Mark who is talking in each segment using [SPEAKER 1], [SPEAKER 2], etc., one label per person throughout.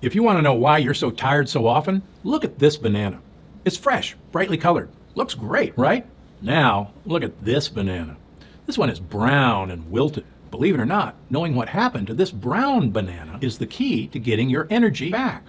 [SPEAKER 1] If you want to know why you're so tired so often, look at this banana. It's fresh, brightly colored. Looks great, right? Now, look at this banana. This one is brown and wilted. Believe it or not, knowing what happened to this brown banana is the key to getting your energy back.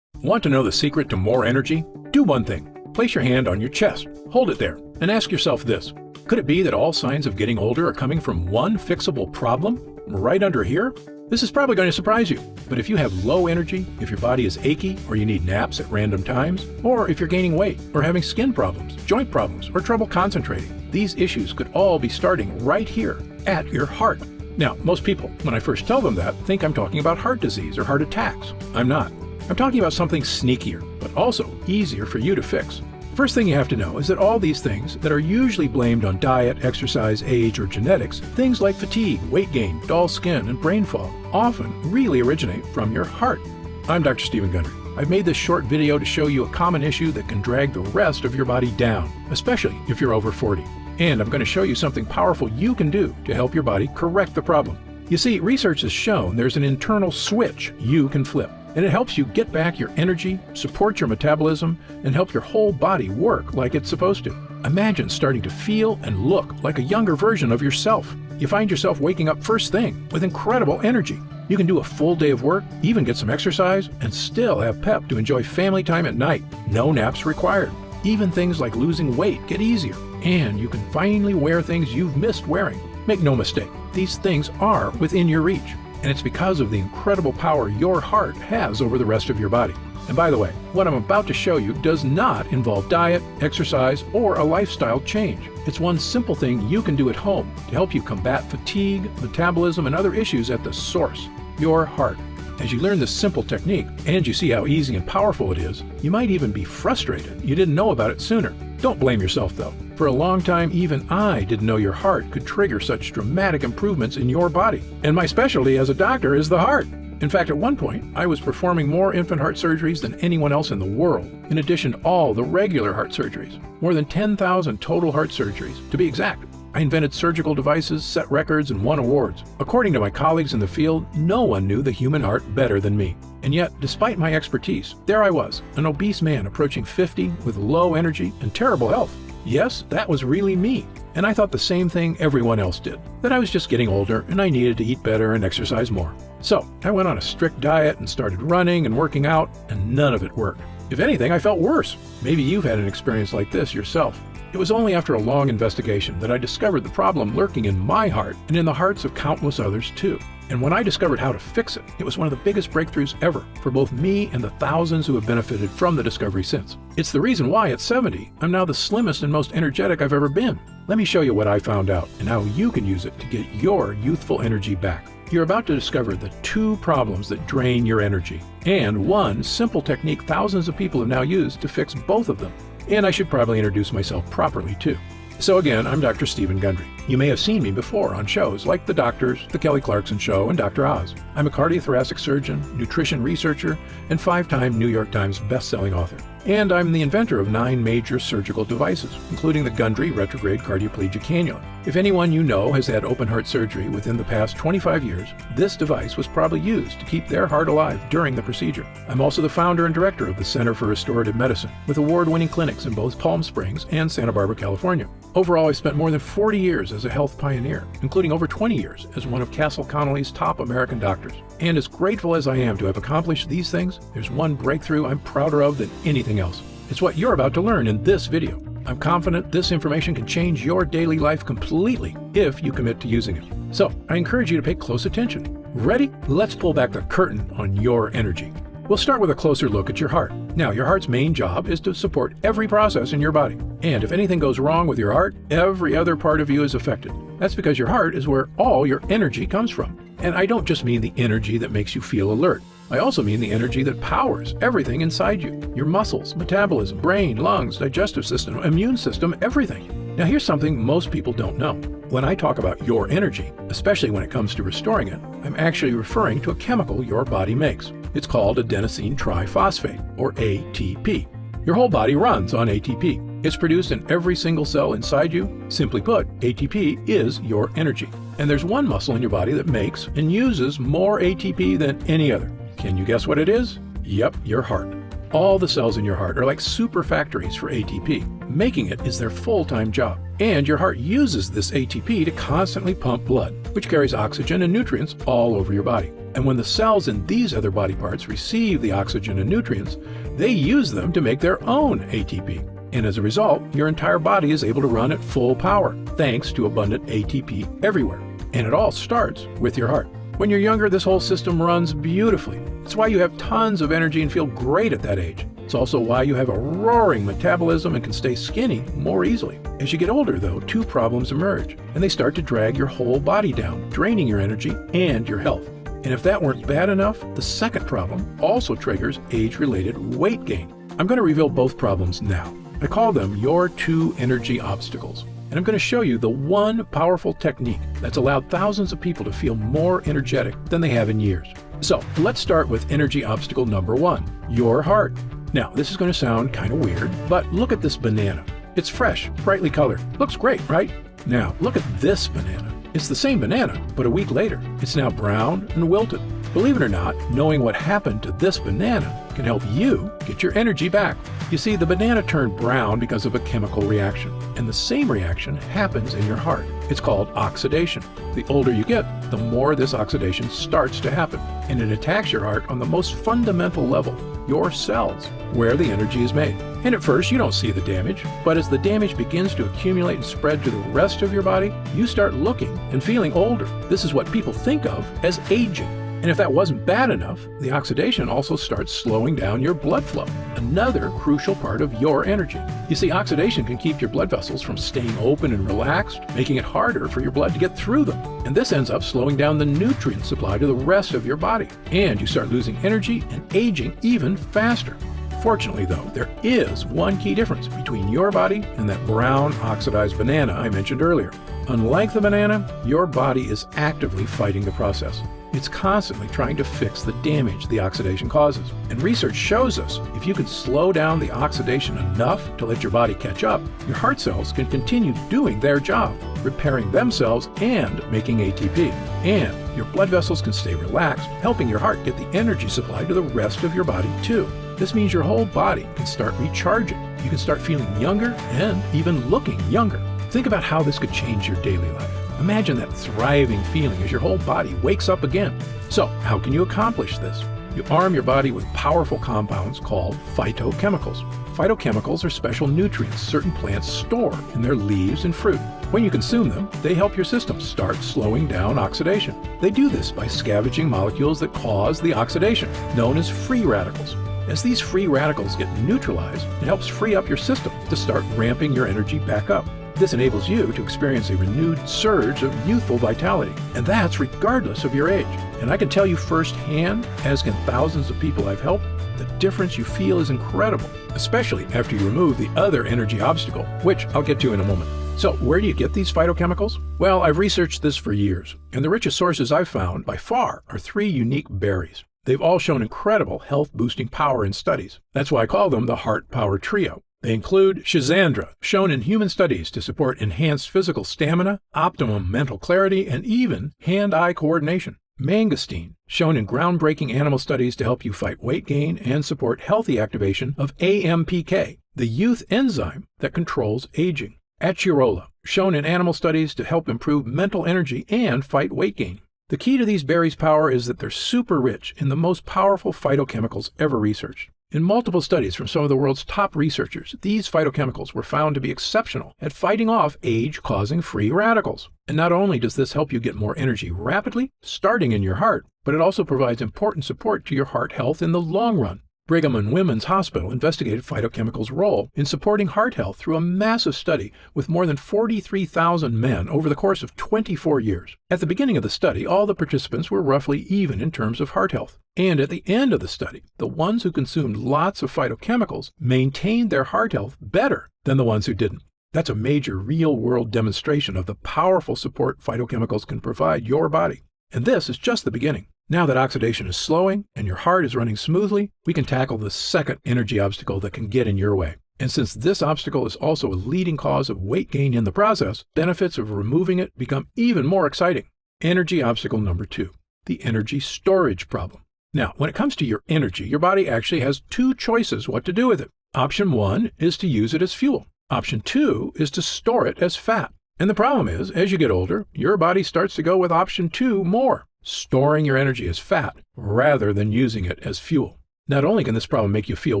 [SPEAKER 1] Want to know the secret to more energy? Do one thing. Place your hand on your chest, hold it there, and ask yourself this. Could it be that all signs of getting older are coming from one fixable problem? Right under here? This is probably going to surprise you, but if you have low energy, if your body is achy, or you need naps at random times, or if you're gaining weight, or having skin problems, joint problems, or trouble concentrating, these issues could all be starting right here, at your heart. Now, most people, when I first tell them that, think I'm talking about heart disease or heart attacks. I'm not. I'm talking about something sneakier, but also easier for you to fix. First thing you have to know is that all these things that are usually blamed on diet, exercise, age, or genetics, things like fatigue, weight gain, dull skin, and brain fog, often really originate from your heart. I'm Dr. Stephen Gundry. I've made this short video to show you a common issue that can drag the rest of your body down, especially if you're over 40. And I'm going to show you something powerful you can do to help your body correct the problem. You see, research has shown there's an internal switch you can flip, and it helps you get back your energy, support your metabolism, and help your whole body work like it's supposed to. Imagine starting to feel and look like a younger version of yourself. You find yourself waking up first thing with incredible energy. You can do a full day of work, even get some exercise, and still have pep to enjoy family time at night. No naps required. Even things like losing weight get easier, and you can finally wear things you've missed wearing. Make no mistake, these things are within your reach, and it's because of the incredible power your heart has over the rest of your body. And by the way, what I'm about to show you does not involve diet, exercise, or a lifestyle change. It's one simple thing you can do at home to help you combat fatigue, metabolism, and other issues at the source, your heart. As you learn this simple technique, and you see how easy and powerful it is, you might even be frustrated you didn't know about it sooner. Don't blame yourself though. For a long time, even I didn't know your heart could trigger such dramatic improvements in your body. And my specialty as a doctor is the heart. In fact, at one point, I was performing more infant heart surgeries than anyone else in the world, in addition to all the regular heart surgeries. More than 10,000 total heart surgeries, to be exact. I invented surgical devices, set records, and won awards. According to my colleagues in the field, no one knew the human heart better than me. And yet, despite my expertise, there I was, an obese man approaching 50 with low energy and terrible health. Yes, that was really me. And I thought the same thing everyone else did, that I was just getting older and I needed to eat better and exercise more. So I went on a strict diet and started running and working out, and none of it worked. If anything, I felt worse. Maybe you've had an experience like this yourself. It was only after a long investigation that I discovered the problem lurking in my heart and in the hearts of countless others too. And when I discovered how to fix it, it was one of the biggest breakthroughs ever for both me and the thousands who have benefited from the discovery since. It's the reason why at 70, I'm now the slimmest and most energetic I've ever been. Let me show you what I found out and how you can use it to get your youthful energy back. You're about to discover the two problems that drain your energy, and one simple technique thousands of people have now used to fix both of them. And I should probably introduce myself properly too. So again, I'm Dr. Stephen Gundry. You may have seen me before on shows like The Doctors, The Kelly Clarkson Show, and Dr. Oz. I'm a cardiothoracic surgeon, nutrition researcher, and 5-time New York Times best-selling author. And I'm the inventor of 9 major surgical devices, including the Gundry retrograde cardioplegia cannula. If anyone you know has had open heart surgery within the past 25 years, this device was probably used to keep their heart alive during the procedure. I'm also the founder and director of the Center for Restorative Medicine, with award-winning clinics in both Palm Springs and Santa Barbara, California. Overall, I've spent more than 40 years as a health pioneer, including over 20 years as one of Castle Connolly's top American doctors. And as grateful as I am to have accomplished these things, there's one breakthrough I'm prouder of than anything else. It's what you're about to learn in this video. I'm confident this information can change your daily life completely if you commit to using it. So I encourage you to pay close attention. Ready? Let's pull back the curtain on your energy. We'll start with a closer look at your heart. Now, your heart's main job is to support every process in your body. And if anything goes wrong with your heart, every other part of you is affected. That's because your heart is where all your energy comes from. And I don't just mean the energy that makes you feel alert. I also mean the energy that powers everything inside you. Your muscles, metabolism, brain, lungs, digestive system, immune system, everything. Now here's something most people don't know. When I talk about your energy, especially when it comes to restoring it, I'm actually referring to a chemical your body makes. It's called adenosine triphosphate, or ATP. Your whole body runs on ATP. It's produced in every single cell inside you. Simply put, ATP is your energy. And there's one muscle in your body that makes and uses more ATP than any other. Can you guess what it is? Yep, your heart. All the cells in your heart are like super factories for ATP. Making it is their full-time job. And your heart uses this ATP to constantly pump blood, which carries oxygen and nutrients all over your body. And when the cells in these other body parts receive the oxygen and nutrients, they use them to make their own ATP. And as a result, your entire body is able to run at full power, thanks to abundant ATP everywhere. And it all starts with your heart. When you're younger, this whole system runs beautifully. It's why you have tons of energy and feel great at that age. It's also why you have a roaring metabolism and can stay skinny more easily. As you get older, though, two problems emerge, and they start to drag your whole body down, draining your energy and your health. And if that weren't bad enough, the second problem also triggers age-related weight gain. I'm going to reveal both problems now. I call them your two energy obstacles. And I'm going to show you the one powerful technique that's allowed thousands of people to feel more energetic than they have in years. So let's start with energy obstacle number one, your heart. Now, this is going to sound kind of weird, but look at this banana. It's fresh, brightly colored. Looks great, right? Now, look at this banana. It's the same banana, but a week later, it's now brown and wilted. Believe it or not, knowing what happened to this banana can help you get your energy back. You see, the banana turned brown because of a chemical reaction, and the same reaction happens in your heart. It's called oxidation. The older you get, the more this oxidation starts to happen, and it attacks your heart on the most fundamental level, your cells, where the energy is made. And at first, you don't see the damage, but as the damage begins to accumulate and spread to the rest of your body, you start looking and feeling older. This is what people think of as aging. And if that wasn't bad enough, the oxidation also starts slowing down your blood flow, another crucial part of your energy. You see, oxidation can keep your blood vessels from staying open and relaxed, making it harder for your blood to get through them. And this ends up slowing down the nutrient supply to the rest of your body. And you start losing energy and aging even faster. Fortunately, though, there is one key difference between your body and that brown oxidized banana I mentioned earlier. Unlike the banana, your body is actively fighting the process. It's constantly trying to fix the damage the oxidation causes. And research shows us if you can slow down the oxidation enough to let your body catch up, your heart cells can continue doing their job, repairing themselves and making ATP. And your blood vessels can stay relaxed, helping your heart get the energy supply to the rest of your body too. This means your whole body can start recharging. You can start feeling younger and even looking younger. Think about how this could change your daily life. Imagine that thriving feeling as your whole body wakes up again. So, how can you accomplish this? You arm your body with powerful compounds called phytochemicals. Phytochemicals are special nutrients certain plants store in their leaves and fruit. When you consume them, they help your system start slowing down oxidation. They do this by scavenging molecules that cause the oxidation, known as free radicals. As these free radicals get neutralized, it helps free up your system to start ramping your energy back up. This enables you to experience a renewed surge of youthful vitality, and that's regardless of your age. And I can tell you firsthand, as can thousands of people I've helped, the difference you feel is incredible, especially after you remove the other energy obstacle, which I'll get to in a moment. So where do you get these phytochemicals? Well, I've researched this for years, and the richest sources I've found by far are 3 unique berries. They've all shown incredible health-boosting power in studies. That's why I call them the Heart Power Trio. They include Schizandra, shown in human studies to support enhanced physical stamina, optimum mental clarity, and even hand-eye coordination. Mangosteen, shown in groundbreaking animal studies to help you fight weight gain and support healthy activation of AMPK, the youth enzyme that controls aging. Acerola, shown in animal studies to help improve mental energy and fight weight gain. The key to these berries' power is that they're super rich in the most powerful phytochemicals ever researched. In multiple studies from some of the world's top researchers, these phytochemicals were found to be exceptional at fighting off age-causing free radicals. And not only does this help you get more energy rapidly, starting in your heart, but it also provides important support to your heart health in the long run. Brigham and Women's Hospital investigated phytochemicals' role in supporting heart health through a massive study with more than 43,000 men over the course of 24 years. At the beginning of the study, all the participants were roughly even in terms of heart health. And at the end of the study, the ones who consumed lots of phytochemicals maintained their heart health better than the ones who didn't. That's a major real-world demonstration of the powerful support phytochemicals can provide your body. And this is just the beginning. Now that oxidation is slowing and your heart is running smoothly, we can tackle the second energy obstacle that can get in your way. And since this obstacle is also a leading cause of weight gain in the process, benefits of removing it become even more exciting. Energy obstacle number 2, the energy storage problem. Now, when it comes to your energy, your body actually has two choices what to do with it. Option 1 is to use it as fuel. Option 2 is to store it as fat. And the problem is, as you get older, your body starts to go with option 2 more, storing your energy as fat rather than using it as fuel. Not only can this problem make you feel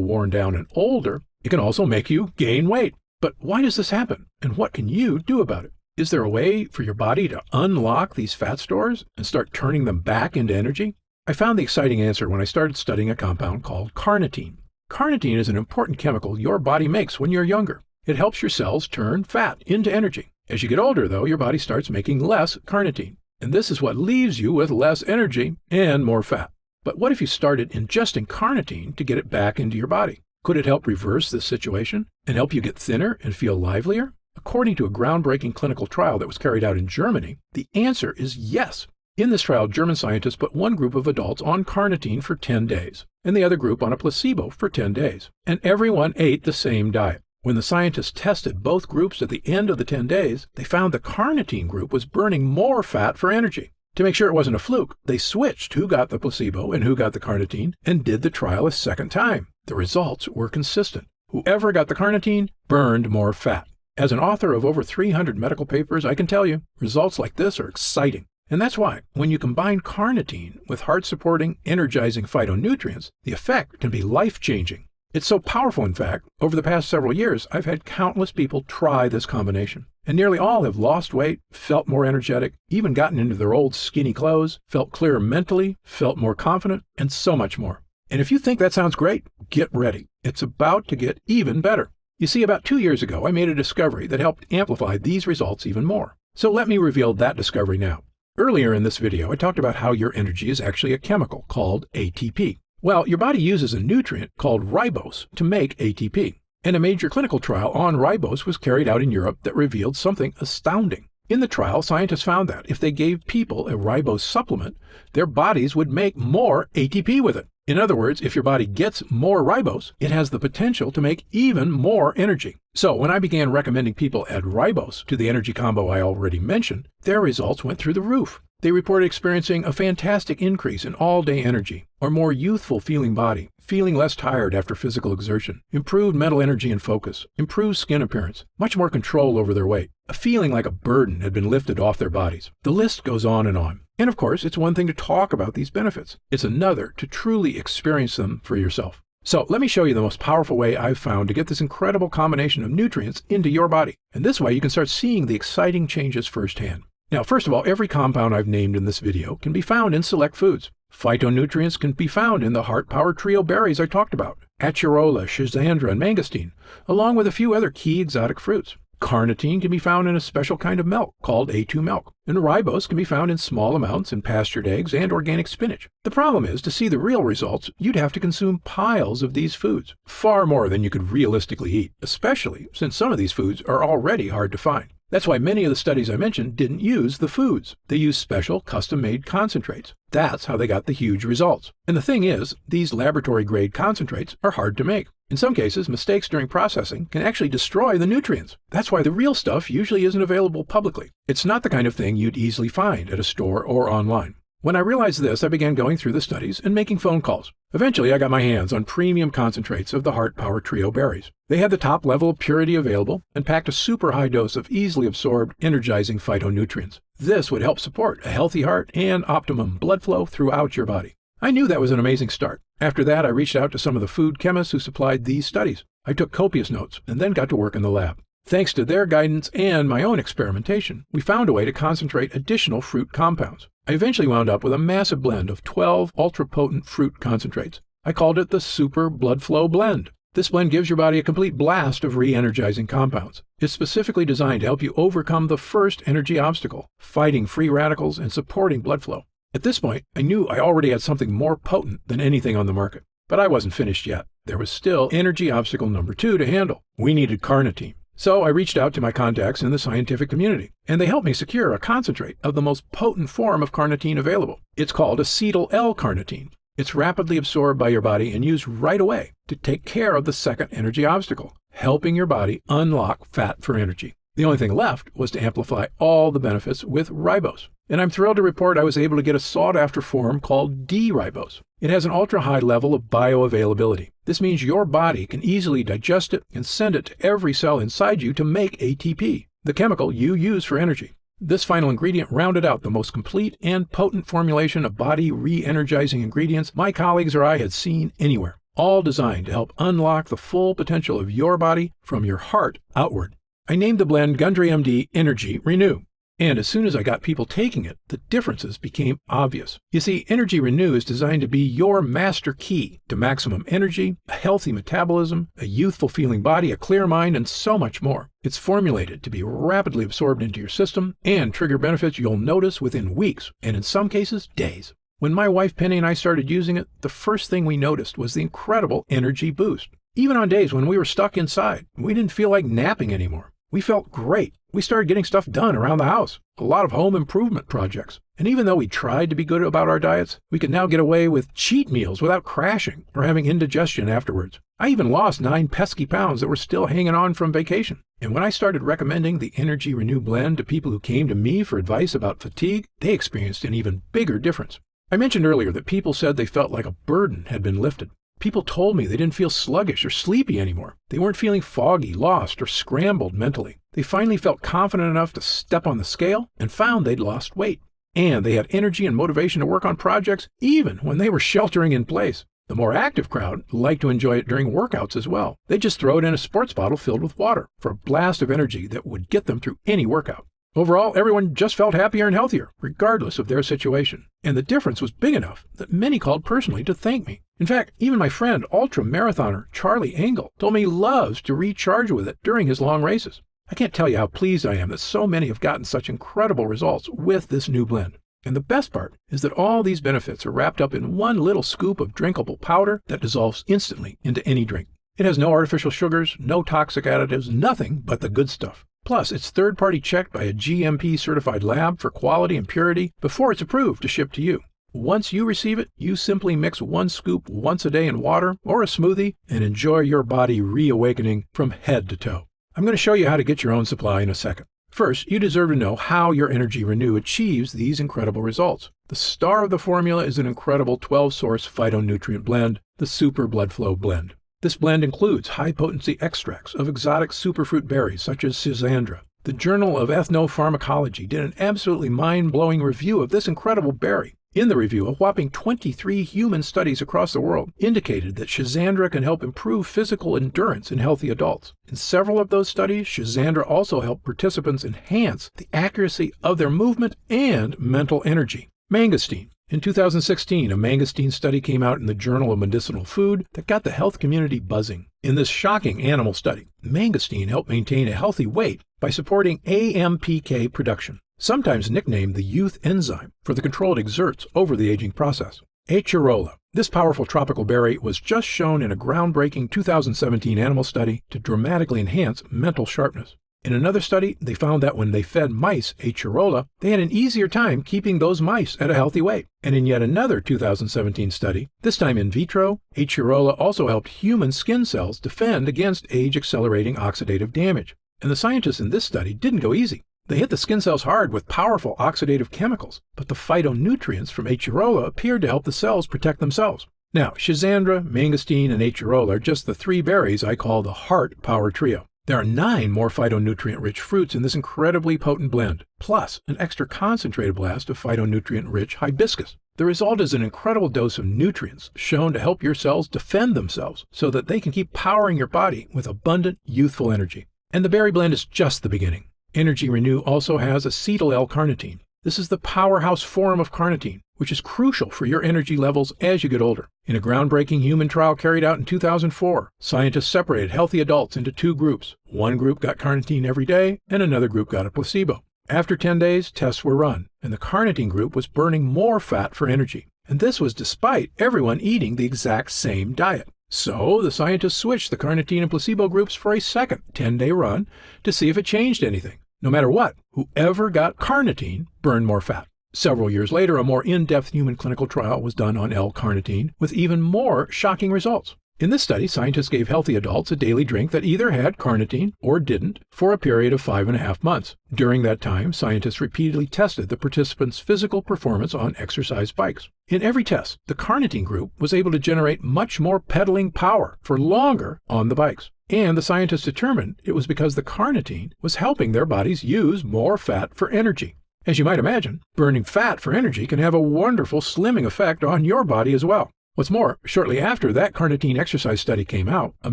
[SPEAKER 1] worn down and older, it can also make you gain weight. But why does this happen? And what can you do about it? Is there a way for your body to unlock these fat stores and start turning them back into energy? I found the exciting answer when I started studying a compound called carnitine. Carnitine is an important chemical your body makes when you're younger. It helps your cells turn fat into energy. As you get older, though, your body starts making less carnitine. And this is what leaves you with less energy and more fat. But what if you started ingesting carnitine to get it back into your body? Could it help reverse this situation and help you get thinner and feel livelier? According to a groundbreaking clinical trial that was carried out in Germany, the answer is yes. In this trial, German scientists put one group of adults on carnitine for 10 days and the other group on a placebo for 10 days. And everyone ate the same diet. When the scientists tested both groups at the end of the 10 days, they found the carnitine group was burning more fat for energy. To make sure it wasn't a fluke, they switched who got the placebo and who got the carnitine and did the trial a second time. The results were consistent. Whoever got the carnitine burned more fat. As an author of over 300 medical papers, I can tell you, results like this are exciting. And that's why, when you combine carnitine with heart-supporting, energizing phytonutrients, the effect can be life-changing. It's so powerful, in fact, over the past several years, I've had countless people try this combination. And nearly all have lost weight, felt more energetic, even gotten into their old skinny clothes, felt clearer mentally, felt more confident, and so much more. And if you think that sounds great, get ready. It's about to get even better. You see, about 2 years ago, I made a discovery that helped amplify these results even more. So let me reveal that discovery now. Earlier in this video, I talked about how your energy is actually a chemical called ATP. Well, your body uses a nutrient called ribose to make ATP. And a major clinical trial on ribose was carried out in Europe that revealed something astounding. In the trial, scientists found that if they gave people a ribose supplement, their bodies would make more ATP with it. In other words, if your body gets more ribose, it has the potential to make even more energy. So when I began recommending people add ribose to the energy combo I already mentioned, their results went through the roof. They reported experiencing a fantastic increase in all-day energy, or more youthful feeling body, feeling less tired after physical exertion, improved mental energy and focus, improved skin appearance, much more control over their weight, a feeling like a burden had been lifted off their bodies. The list goes on and on. And of course, it's one thing to talk about these benefits. It's another to truly experience them for yourself. So let me show you the most powerful way I've found to get this incredible combination of nutrients into your body. And this way you can start seeing the exciting changes firsthand. Now, first of all, every compound I've named in this video can be found in select foods. Phytonutrients can be found in the Heart Power Trio berries I talked about, acerola, schizandra, and mangosteen, along with a few other key exotic fruits. Carnitine can be found in a special kind of milk called A2 milk, and ribose can be found in small amounts in pastured eggs and organic spinach. The problem is, to see the real results, you'd have to consume piles of these foods, far more than you could realistically eat, especially since some of these foods are already hard to find. That's why many of the studies I mentioned didn't use the foods. They used special, custom-made concentrates. That's how they got the huge results. And the thing is, these laboratory-grade concentrates are hard to make. In some cases, mistakes during processing can actually destroy the nutrients. That's why the real stuff usually isn't available publicly. It's not the kind of thing you'd easily find at a store or online. When I realized this, I began going through the studies and making phone calls. Eventually, I got my hands on premium concentrates of the Heart Power Trio berries. They had the top level of purity available and packed a super high dose of easily absorbed, energizing phytonutrients. This would help support a healthy heart and optimum blood flow throughout your body. I knew that was an amazing start. After that, I reached out to some of the food chemists who supplied these studies. I took copious notes and then got to work in the lab. Thanks to their guidance and my own experimentation, we found a way to concentrate additional fruit compounds. I eventually wound up with a massive blend of 12 ultra-potent fruit concentrates. I called it the Super Blood Flow Blend. This blend gives your body a complete blast of re-energizing compounds. It's specifically designed to help you overcome the first energy obstacle, fighting free radicals and supporting blood flow. At this point, I knew I already had something more potent than anything on the market. But I wasn't finished yet. There was still energy obstacle number 2 to handle. We needed carnitine. So I reached out to my contacts in the scientific community, and they helped me secure a concentrate of the most potent form of carnitine available. It's called acetyl L-carnitine. It's rapidly absorbed by your body and used right away to take care of the second energy obstacle, helping your body unlock fat for energy. The only thing left was to amplify all the benefits with ribose. And I'm thrilled to report I was able to get a sought-after form called D-ribose. It has an ultra-high level of bioavailability. This means your body can easily digest it and send it to every cell inside you to make ATP, the chemical you use for energy. This final ingredient rounded out the most complete and potent formulation of body re-energizing ingredients my colleagues or I had seen anywhere, all designed to help unlock the full potential of your body from your heart outward. I named the blend Gundry MD Energy Renew. And as soon as I got people taking it, the differences became obvious. You see, Energy Renew is designed to be your master key to maximum energy, a healthy metabolism, a youthful feeling body, a clear mind, and so much more. It's formulated to be rapidly absorbed into your system and trigger benefits you'll notice within weeks, and in some cases, days. When my wife Penny and I started using it, the first thing we noticed was the incredible energy boost. Even on days when we were stuck inside, we didn't feel like napping anymore. We felt great. We started getting stuff done around the house, a lot of home improvement projects. And even though we tried to be good about our diets, we could now get away with cheat meals without crashing or having indigestion afterwards. I even lost 9 pesky pounds that were still hanging on from vacation. And when I started recommending the Energy Renew blend to people who came to me for advice about fatigue, they experienced an even bigger difference. I mentioned earlier that people said they felt like a burden had been lifted. People told me they didn't feel sluggish or sleepy anymore. They weren't feeling foggy, lost, or scrambled mentally. They finally felt confident enough to step on the scale and found they'd lost weight. And they had energy and motivation to work on projects even when they were sheltering in place. The more active crowd liked to enjoy it during workouts as well. They'd just throw it in a sports bottle filled with water for a blast of energy that would get them through any workout. Overall, everyone just felt happier and healthier, regardless of their situation. And the difference was big enough that many called personally to thank me. In fact, even my friend, ultra-marathoner Charlie Engel, told me he loves to recharge with it during his long races. I can't tell you how pleased I am that so many have gotten such incredible results with this new blend. And the best part is that all these benefits are wrapped up in one little scoop of drinkable powder that dissolves instantly into any drink. It has no artificial sugars, no toxic additives, nothing but the good stuff. Plus, it's third-party checked by a GMP-certified lab for quality and purity before it's approved to ship to you. Once you receive it, you simply mix 1 scoop once a day in water or a smoothie and enjoy your body reawakening from head to toe. I'm going to show you how to get your own supply in a second. First, you deserve to know how your Energy Renew achieves these incredible results. The star of the formula is an incredible 12-source phytonutrient blend, the Super Blood Flow Blend. This blend includes high-potency extracts of exotic superfruit berries such as Schisandra. The Journal of Ethnopharmacology did an absolutely mind-blowing review of this incredible berry. In the review, a whopping 23 human studies across the world indicated that Schisandra can help improve physical endurance in healthy adults. In several of those studies, Schisandra also helped participants enhance the accuracy of their movement and mental energy. Mangosteen. In 2016, a mangosteen study came out in the Journal of Medicinal Food that got the health community buzzing. In this shocking animal study, mangosteen helped maintain a healthy weight by supporting AMPK production, sometimes nicknamed the youth enzyme, for the control it exerts over the aging process. Acerola. This powerful tropical berry was just shown in a groundbreaking 2017 animal study to dramatically enhance mental sharpness. In another study, they found that when they fed mice acerola, they had an easier time keeping those mice at a healthy weight. And in yet another 2017 study, this time in vitro, acerola also helped human skin cells defend against age-accelerating oxidative damage. And the scientists in this study didn't go easy. They hit the skin cells hard with powerful oxidative chemicals, but the phytonutrients from acerola appeared to help the cells protect themselves. Now, Schisandra, mangosteen, and acerola are just the 3 berries I call the heart power trio. There are 9 more phytonutrient-rich fruits in this incredibly potent blend, plus an extra concentrated blast of phytonutrient-rich hibiscus. The result is an incredible dose of nutrients shown to help your cells defend themselves so that they can keep powering your body with abundant, youthful energy. And the berry blend is just the beginning. Energy Renew also has acetyl L-carnitine. This is the powerhouse form of carnitine, which is crucial for your energy levels as you get older. In a groundbreaking human trial carried out in 2004, scientists separated healthy adults into 2 groups. One group got carnitine every day, and another group got a placebo. After 10 days, tests were run, and the carnitine group was burning more fat for energy. And this was despite everyone eating the exact same diet. So the scientists switched the carnitine and placebo groups for a second 10-day run to see if it changed anything. No matter what, whoever got carnitine burned more fat. Several years later, a more in-depth human clinical trial was done on L-carnitine with even more shocking results. In this study, scientists gave healthy adults a daily drink that either had carnitine or didn't for a period of 5.5 months. During that time, scientists repeatedly tested the participants' physical performance on exercise bikes. In every test, the carnitine group was able to generate much more pedaling power for longer on the bikes. And the scientists determined it was because the carnitine was helping their bodies use more fat for energy. As you might imagine, burning fat for energy can have a wonderful slimming effect on your body as well. What's more, shortly after that carnitine exercise study came out, a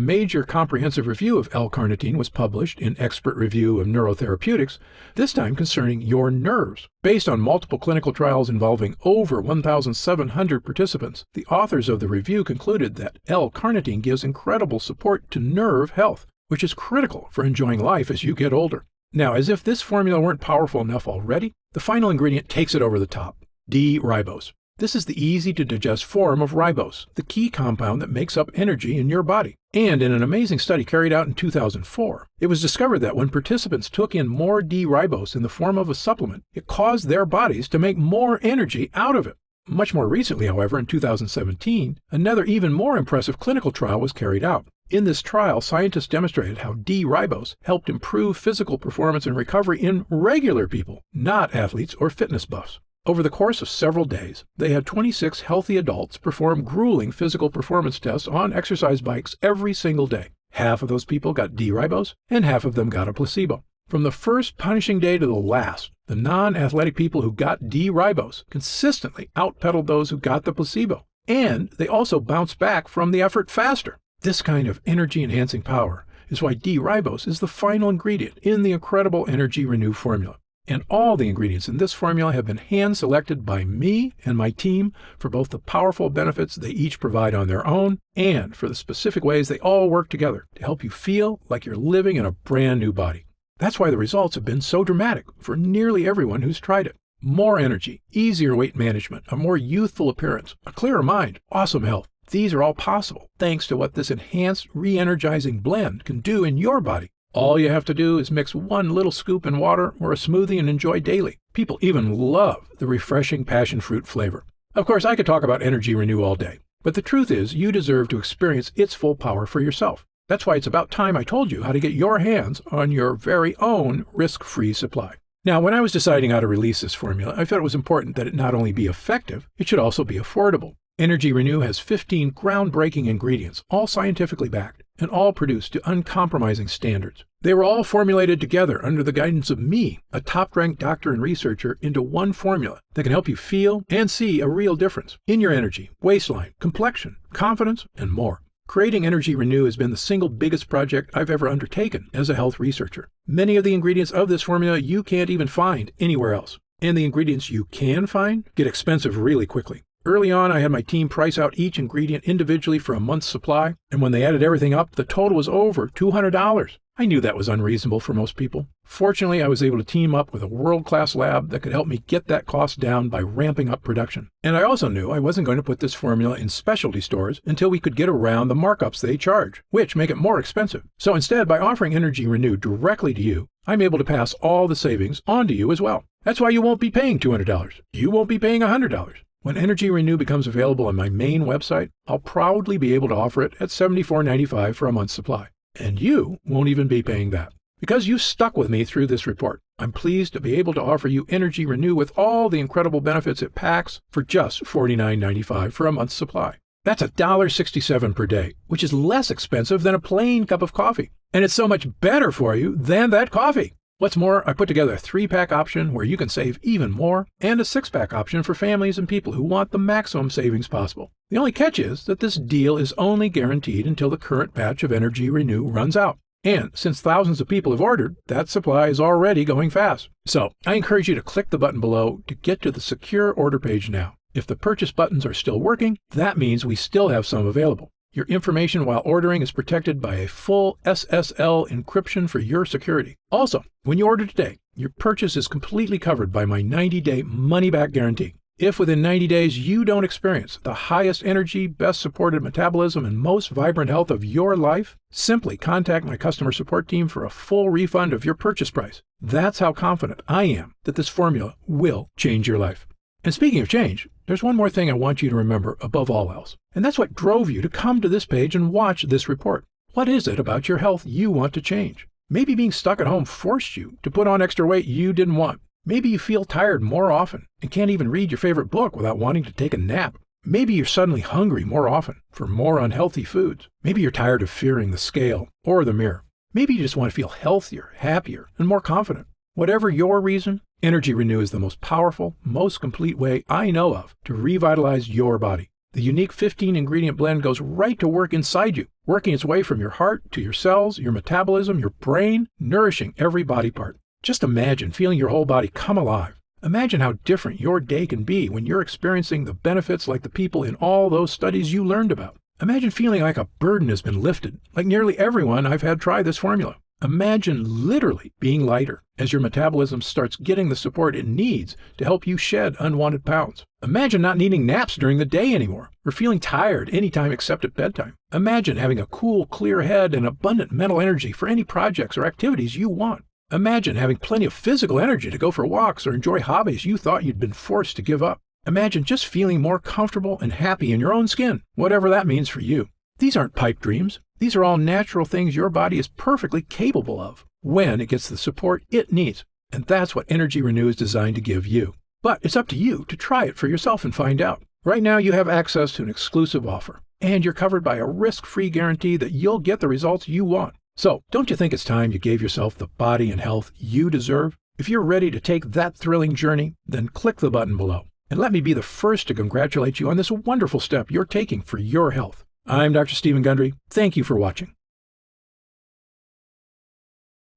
[SPEAKER 1] major comprehensive review of L-carnitine was published in Expert Review of Neurotherapeutics, this time concerning your nerves. Based on multiple clinical trials involving over 1,700 participants, the authors of the review concluded that L-carnitine gives incredible support to nerve health, which is critical for enjoying life as you get older. Now, as if this formula weren't powerful enough already, the final ingredient takes it over the top: D-ribose. This is the easy-to-digest form of ribose, the key compound that makes up energy in your body. And in an amazing study carried out in 2004, it was discovered that when participants took in more D-ribose in the form of a supplement, it caused their bodies to make more energy out of it. Much more recently, however, in 2017, another even more impressive clinical trial was carried out. In this trial, scientists demonstrated how D-ribose helped improve physical performance and recovery in regular people, not athletes or fitness buffs. Over the course of several days, they had 26 healthy adults perform grueling physical performance tests on exercise bikes every single day. Half of those people got D-ribose, and half of them got a placebo. From the first punishing day to the last, the non-athletic people who got D-ribose consistently outpedaled those who got the placebo, and they also bounced back from the effort faster. This kind of energy-enhancing power is why D-ribose is the final ingredient in the incredible Energy Renew formula. And all the ingredients in this formula have been hand-selected by me and my team for both the powerful benefits they each provide on their own and for the specific ways they all work together to help you feel like you're living in a brand new body. That's why the results have been so dramatic for nearly everyone who's tried it. More energy, easier weight management, a more youthful appearance, a clearer mind, awesome health. These are all possible thanks to what this enhanced re-energizing blend can do in your body. All you have to do is mix one little scoop in water or a smoothie and enjoy daily. People even love the refreshing passion fruit flavor. Of course, I could talk about Energy Renew all day, but the truth is you deserve to experience its full power for yourself. That's why it's about time I told you how to get your hands on your very own risk-free supply. Now, when I was deciding how to release this formula, I felt it was important that it not only be effective, it should also be affordable. Energy Renew has 15 groundbreaking ingredients, all scientifically backed, and all produced to uncompromising standards. They were all formulated together under the guidance of me, a top-ranked doctor and researcher, into one formula that can help you feel and see a real difference in your energy, waistline, complexion, confidence, and more. Creating Energy Renew has been the single biggest project I've ever undertaken as a health researcher. Many of the ingredients of this formula you can't even find anywhere else. And the ingredients you can find get expensive really quickly. Early on, I had my team price out each ingredient individually for a month's supply, and when they added everything up, the total was over $200. I knew that was unreasonable for most people. Fortunately, I was able to team up with a world-class lab that could help me get that cost down by ramping up production. And I also knew I wasn't going to put this formula in specialty stores until we could get around the markups they charge, which make it more expensive. So instead, by offering Energy Renew directly to you, I'm able to pass all the savings on to you as well. That's why you won't be paying $200. You won't be paying $100. When Energy Renew becomes available on my main website, I'll proudly be able to offer it at $74.95 for a month's supply. And you won't even be paying that. Because you stuck with me through this report, I'm pleased to be able to offer you Energy Renew with all the incredible benefits it packs for just $49.95 for a month's supply. That's $1.67 per day, which is less expensive than a plain cup of coffee. And it's so much better for you than that coffee. What's more, I put together a 3-pack option where you can save even more, and a 6-pack option for families and people who want the maximum savings possible. The only catch is that this deal is only guaranteed until the current batch of Energy Renew runs out. And since thousands of people have ordered, that supply is already going fast. So I encourage you to click the button below to get to the secure order page now. If the purchase buttons are still working, that means we still have some available. Your information while ordering is protected by a full SSL encryption for your security. Also, when you order today, your purchase is completely covered by my 90-day money-back guarantee. If within 90 days you don't experience the highest energy, best supported metabolism, and most vibrant health of your life, simply contact my customer support team for a full refund of your purchase price. That's how confident I am that this formula will change your life. And speaking of change, there's one more thing I want you to remember above all else, and that's what drove you to come to this page and watch this report. What is it about your health you want to change? Maybe being stuck at home forced you to put on extra weight you didn't want. Maybe you feel tired more often and can't even read your favorite book without wanting to take a nap. Maybe you're suddenly hungry more often for more unhealthy foods. Maybe you're tired of fearing the scale or the mirror. Maybe you just want to feel healthier, happier, and more confident. Whatever your reason, Energy Renew is the most powerful, most complete way I know of to revitalize your body. The unique 15-ingredient blend goes right to work inside you, working its way from your heart to your cells, your metabolism, your brain, nourishing every body part. Just imagine feeling your whole body come alive. Imagine how different your day can be when you're experiencing the benefits like the people in all those studies you learned about. Imagine feeling like a burden has been lifted, like nearly everyone I've had try this formula. Imagine literally being lighter as your metabolism starts getting the support it needs to help you shed unwanted pounds. Imagine not needing naps during the day anymore, or feeling tired anytime except at bedtime. Imagine having a cool, clear head and abundant mental energy for any projects or activities you want. Imagine having plenty of physical energy to go for walks or enjoy hobbies you thought you'd been forced to give up. Imagine just feeling more comfortable and happy in your own skin, whatever that means for you. These aren't pipe dreams. These are all natural things your body is perfectly capable of when it gets the support it needs. And that's what Energy Renew is designed to give you. But it's up to you to try it for yourself and find out. Right now you have access to an exclusive offer, and you're covered by a risk-free guarantee that you'll get the results you want. So, don't you think it's time you gave yourself the body and health you deserve? If you're ready to take that thrilling journey, then click the button below. And let me be the first to congratulate you on this wonderful step you're taking for your health. I'm Dr. Stephen Gundry. Thank you for watching.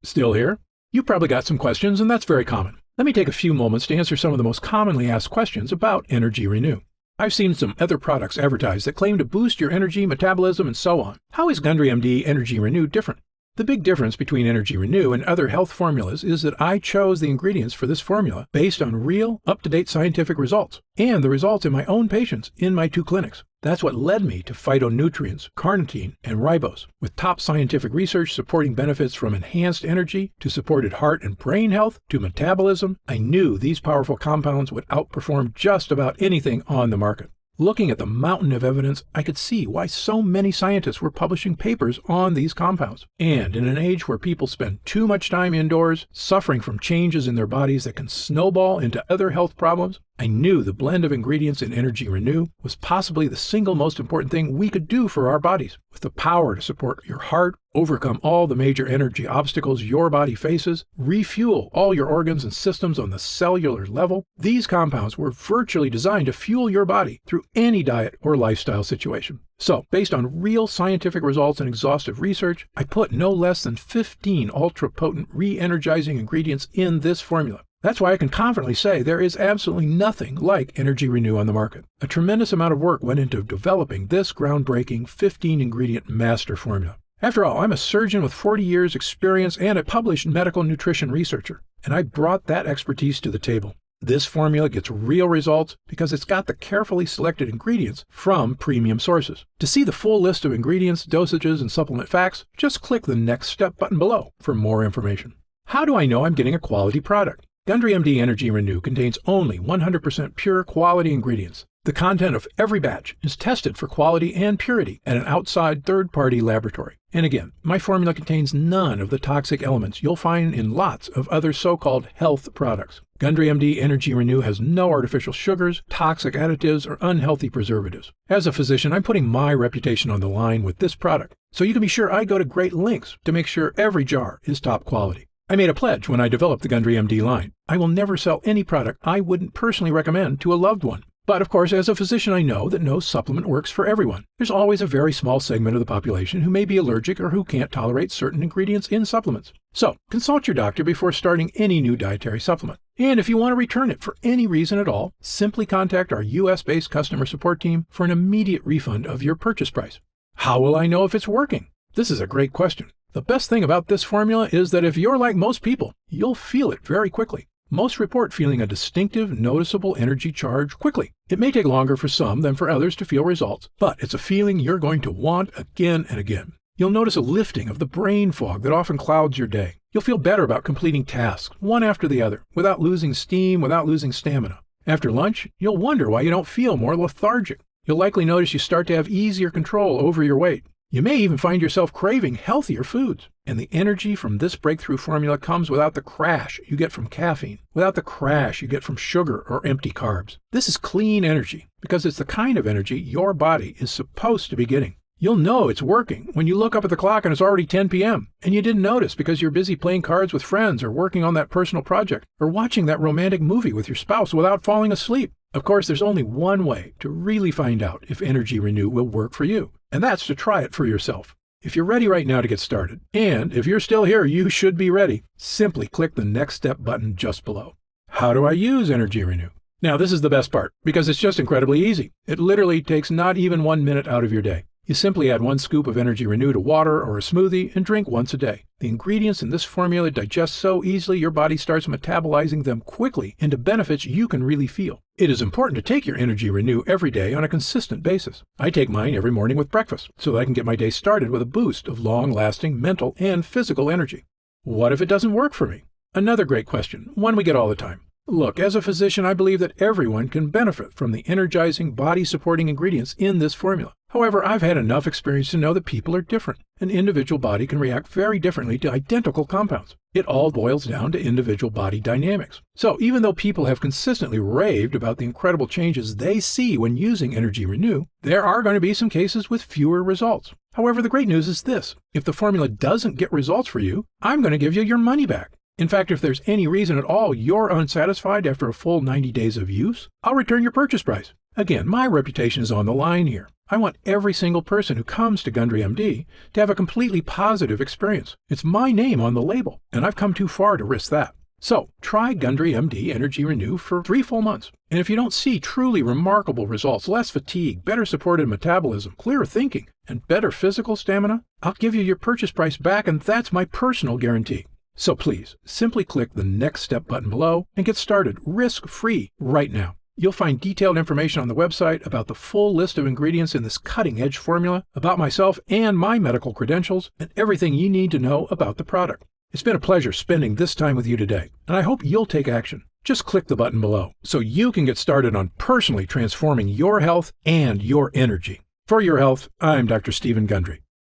[SPEAKER 1] Still here? You probably got some questions, and that's very common. Let me take a few moments to answer some of the most commonly asked questions about Energy Renew. I've seen some other products advertised that claim to boost your energy, metabolism, and so on. How is Gundry MD Energy Renew different? The big difference between Energy Renew and other health formulas is that I chose the ingredients for this formula based on real, up-to-date scientific results, and the results in my own patients in my 2 clinics. That's what led me to phytonutrients, carnitine, and ribose, with top scientific research supporting benefits from enhanced energy to supported heart and brain health to metabolism. I knew these powerful compounds would outperform just about anything on the market. Looking at the mountain of evidence, I could see why so many scientists were publishing papers on these compounds. And in an age where people spend too much time indoors, suffering from changes in their bodies that can snowball into other health problems, I knew the blend of ingredients in Energy Renew was possibly the single most important thing we could do for our bodies, with the power to support your heart, overcome all the major energy obstacles your body faces, refuel all your organs and systems on the cellular level. These compounds were virtually designed to fuel your body through any diet or lifestyle situation. So, based on real scientific results and exhaustive research, I put no less than 15 ultra-potent re-energizing ingredients in this formula. That's why I can confidently say there is absolutely nothing like Energy Renew on the market. A tremendous amount of work went into developing this groundbreaking 15-ingredient master formula. After all, I'm a surgeon with 40 years experience and a published medical nutrition researcher, and I brought that expertise to the table. This formula gets real results because it's got the carefully selected ingredients from premium sources. To see the full list of ingredients, dosages, and supplement facts, just click the Next Step button below for more information. How do I know I'm getting a quality product? Gundry MD Energy Renew contains only 100% pure quality ingredients. The content of every batch is tested for quality and purity at an outside third-party laboratory. And again, my formula contains none of the toxic elements you'll find in lots of other so-called health products. Gundry MD Energy Renew has no artificial sugars, toxic additives, or unhealthy preservatives. As a physician, I'm putting my reputation on the line with this product, so you can be sure I go to great lengths to make sure every jar is top quality. I made a pledge when I developed the Gundry MD line. I will never sell any product I wouldn't personally recommend to a loved one. But of course, as a physician, I know that no supplement works for everyone. There's always a very small segment of the population who may be allergic or who can't tolerate certain ingredients in supplements. So, consult your doctor before starting any new dietary supplement. And if you want to return it for any reason at all, simply contact our US-based customer support team for an immediate refund of your purchase price. How will I know if it's working? This is a great question. The best thing about this formula is that if you're like most people, you'll feel it very quickly. Most report feeling a distinctive, noticeable energy charge quickly. It may take longer for some than for others to feel results, but it's a feeling you're going to want again and again. You'll notice a lifting of the brain fog that often clouds your day. You'll feel better about completing tasks, one after the other, without losing steam, without losing stamina. After lunch, you'll wonder why you don't feel more lethargic. You'll likely notice you start to have easier control over your weight. You may even find yourself craving healthier foods. And the energy from this breakthrough formula comes without the crash you get from caffeine, without the crash you get from sugar or empty carbs. This is clean energy because it's the kind of energy your body is supposed to be getting. You'll know it's working when you look up at the clock and it's already 10 p.m. and you didn't notice because you're busy playing cards with friends or working on that personal project or watching that romantic movie with your spouse without falling asleep. Of course, there's only one way to really find out if Energy Renew will work for you, and that's to try it for yourself. If you're ready right now to get started, and if you're still here, you should be ready, simply click the Next Step button just below. How do I use Energy Renew? Now, this is the best part, because it's just incredibly easy. It literally takes not even 1 minute out of your day. You simply add 1 scoop of Energy Renew to water or a smoothie and drink once a day. The ingredients in this formula digest so easily your body starts metabolizing them quickly into benefits you can really feel. It is important to take your Energy Renew every day on a consistent basis. I take mine every morning with breakfast so that I can get my day started with a boost of long-lasting mental and physical energy. What if it doesn't work for me? Another great question, one we get all the time. Look, as a physician, I believe that everyone can benefit from the energizing, body-supporting ingredients in this formula. However, I've had enough experience to know that people are different. An individual body can react very differently to identical compounds. It all boils down to individual body dynamics. So even though people have consistently raved about the incredible changes they see when using Energy Renew, there are going to be some cases with fewer results. However, the great news is this. If the formula doesn't get results for you, I'm going to give you your money back. In fact, if there's any reason at all you're unsatisfied after a full 90 days of use, I'll return your purchase price. Again, my reputation is on the line here. I want every single person who comes to Gundry MD to have a completely positive experience. It's my name on the label, and I've come too far to risk that. So, try Gundry MD Energy Renew for 3 full months. And if you don't see truly remarkable results, less fatigue, better supported metabolism, clearer thinking, and better physical stamina, I'll give you your purchase price back, and that's my personal guarantee. So please, simply click the Next Step button below and get started risk-free right now. You'll find detailed information on the website about the full list of ingredients in this cutting-edge formula, about myself and my medical credentials, and everything you need to know about the product. It's been a pleasure spending this time with you today, and I hope you'll take action. Just click the button below so you can get started on personally transforming your health and your energy. For your health, I'm Dr. Stephen Gundry.